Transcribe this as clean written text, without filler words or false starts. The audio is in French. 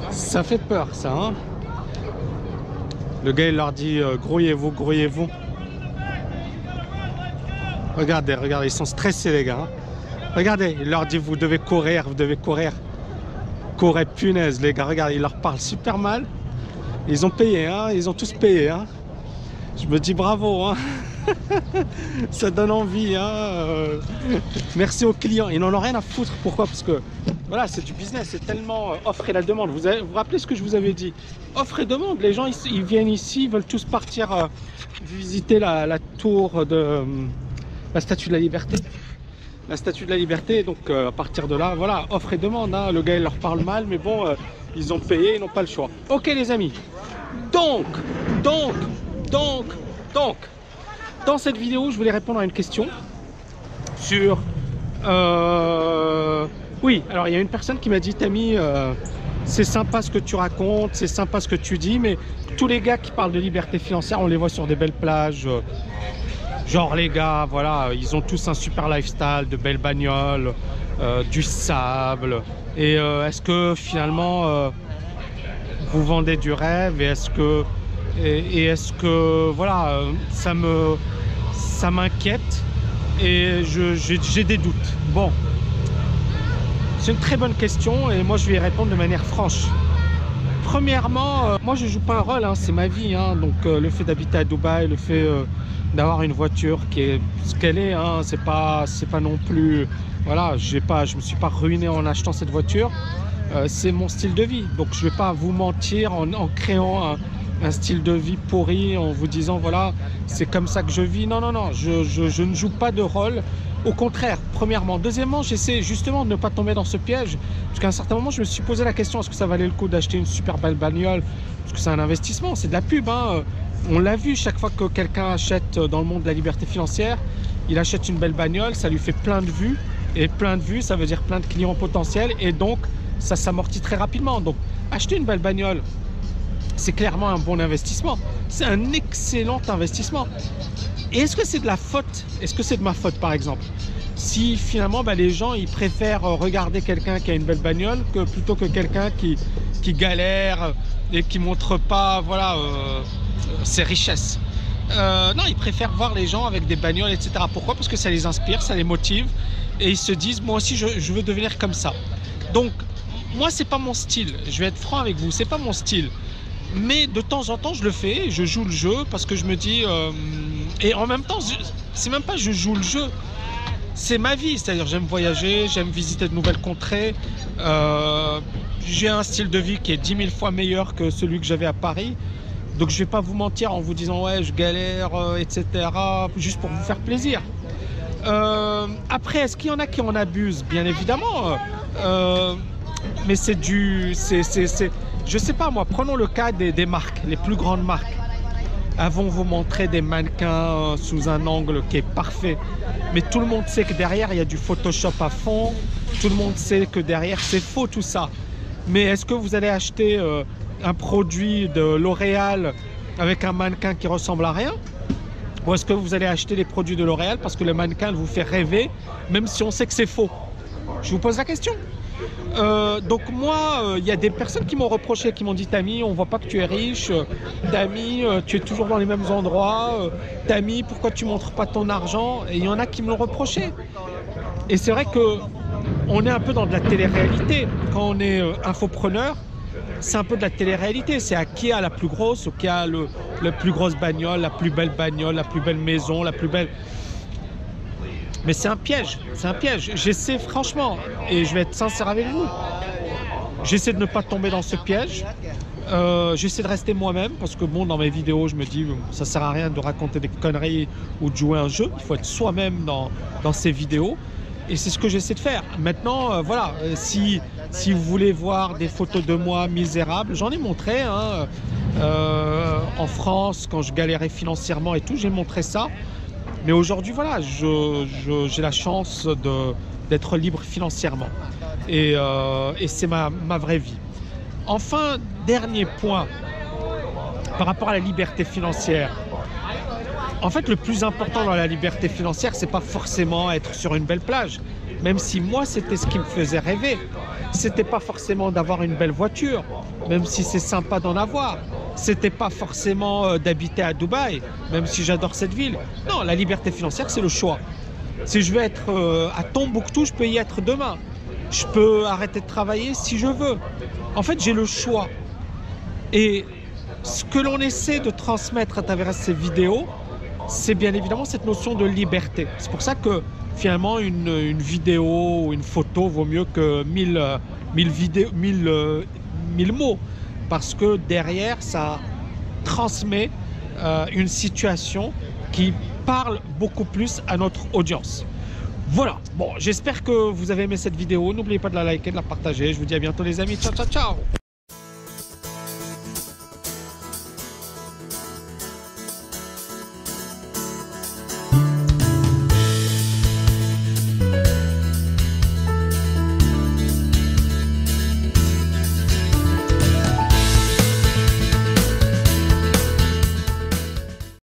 Ça fait peur, ça, hein. Le gars, il leur dit grouillez-vous, grouillez-vous. Regardez, regardez, ils sont stressés, les gars, hein. Regardez, il leur dit vous devez courir, vous devez courir. Courez, punaise, les gars, regardez, il leur parle super mal. Ils ont payé, hein, ils ont tous payé, hein. Je me dis bravo, hein. Ça donne envie, hein. Merci aux clients, ils n'en ont rien à foutre. Pourquoi? Parce que voilà, c'est du business, c'est tellement offre et la demande. Vous vous rappelez ce que je vous avais dit? Offre et demande, les gens ils viennent ici, ils veulent tous partir visiter la tour de la Statue de la Liberté. La Statue de la Liberté, donc à partir de là, voilà, offre et demande, hein. Le gars il leur parle mal, mais bon, ils ont payé, ils n'ont pas le choix. Ok les amis, donc, dans cette vidéo, je voulais répondre à une question sur... Oui, alors il y a une personne qui m'a dit, Tammy, c'est sympa ce que tu racontes, c'est sympa ce que tu dis, mais tous les gars qui parlent de liberté financière, on les voit sur des belles plages. Genre les gars, voilà, ils ont tous un super lifestyle, de belles bagnoles, du sable. Et est-ce que finalement, vous vendez du rêve? Et est-ce que... Et est-ce que voilà, ça m'inquiète et j'ai des doutes. Bon, c'est une très bonne question et moi je vais y répondre de manière franche. Premièrement, moi je joue pas un rôle, hein, c'est ma vie, hein, donc le fait d'habiter à Dubaï, le fait d'avoir une voiture qui est ce qu'elle est, hein, c'est pas non plus, voilà, je me suis pas ruiné en achetant cette voiture, c'est mon style de vie, donc je vais pas vous mentir en créant un style de vie pourri en vous disant voilà c'est comme ça que je vis. Non, je ne joue pas de rôle, au contraire. Premièrement, deuxièmement, j'essaie justement de ne pas tomber dans ce piège, parce qu'à un certain moment je me suis posé la question, est-ce que ça valait le coup d'acheter une super belle bagnole, parce que c'est un investissement, c'est de la pub, hein. On l'a vu, chaque fois que quelqu'un achète dans le monde de la liberté financière, il achète une belle bagnole, ça lui fait plein de vues, et plein de vues ça veut dire plein de clients potentiels, et donc ça s'amortit très rapidement. Donc acheter une belle bagnole, c'est clairement un bon investissement. C'est un excellent investissement. Et est-ce que c'est de la faute? Est-ce que c'est de ma faute, par exemple? Si finalement, les gens, ils préfèrent regarder quelqu'un qui a une belle bagnole plutôt que quelqu'un qui galère et qui montre pas, voilà, ses richesses. Non, ils préfèrent voir les gens avec des bagnoles, etc. Pourquoi? Parce que ça les inspire, ça les motive. Et ils se disent, moi aussi, je veux devenir comme ça. Donc, moi, c'est pas mon style. Je vais être franc avec vous, c'est pas mon style. Mais de temps en temps je le fais, je joue le jeu parce que je me dis et en même temps c'est même pas je joue le jeu, c'est ma vie, c'est-à-dire j'aime voyager, j'aime visiter de nouvelles contrées, j'ai un style de vie qui est 10 000 fois meilleur que celui que j'avais à Paris, donc je vais pas vous mentir en vous disant ouais je galère, etc., juste pour vous faire plaisir. Après, est-ce qu'il y en a qui en abusent? Bien évidemment, mais c'est du... Je sais pas moi, prenons le cas des marques, les plus grandes marques. Elles vont vous montrer des mannequins sous un angle qui est parfait. Mais tout le monde sait que derrière, il y a du Photoshop à fond. Tout le monde sait que derrière, c'est faux tout ça. Mais est-ce que vous allez acheter un produit de L'Oréal avec un mannequin qui ressemble à rien? Ou est-ce que vous allez acheter les produits de L'Oréal parce que le mannequin vous fait rêver, même si on sait que c'est faux? Je vous pose la question. Donc moi, il y a des personnes qui m'ont reproché, qui m'ont dit Tammy, on voit pas que tu es riche, Tammy, tu es toujours dans les mêmes endroits, Tammy, pourquoi tu montres pas ton argent? Et il y en a qui me l'ont reproché. Et c'est vrai que on est un peu dans de la télé-réalité. Quand on est infopreneur, c'est un peu de la télé-réalité. C'est à qui a la plus grosse, ou qui a la plus grosse bagnole, la plus belle maison, la plus belle... Mais c'est un piège, c'est un piège. J'essaie franchement, et je vais être sincère avec vous, j'essaie de ne pas tomber dans ce piège. J'essaie de rester moi-même parce que bon, dans mes vidéos, je me dis ça sert à rien de raconter des conneries ou de jouer un jeu. Il faut être soi-même dans ces vidéos. Et c'est ce que j'essaie de faire. Maintenant, voilà, si vous voulez voir des photos de moi misérable, j'en ai montré, hein, en France, quand je galérais financièrement et tout, j'ai montré ça. Mais aujourd'hui, voilà, j'ai la chance d'être libre financièrement. Et c'est ma vraie vie. Enfin, dernier point, par rapport à la liberté financière. En fait, le plus important dans la liberté financière, c'est pas forcément être sur une belle plage. Même si moi, c'était ce qui me faisait rêver. C'était pas forcément d'avoir une belle voiture, même si c'est sympa d'en avoir. C'était pas forcément d'habiter à Dubaï, même si j'adore cette ville. Non, la liberté financière, c'est le choix. Si je veux être à Tombouctou, je peux y être demain. Je peux arrêter de travailler si je veux. En fait, j'ai le choix. Et ce que l'on essaie de transmettre à travers ces vidéos, c'est bien évidemment cette notion de liberté. C'est pour ça que finalement une vidéo ou une photo vaut mieux que 1000 mots. Parce que derrière, ça transmet une situation qui parle beaucoup plus à notre audience. Voilà, bon, j'espère que vous avez aimé cette vidéo. N'oubliez pas de la liker, de la partager. Je vous dis à bientôt les amis. Ciao, ciao, ciao.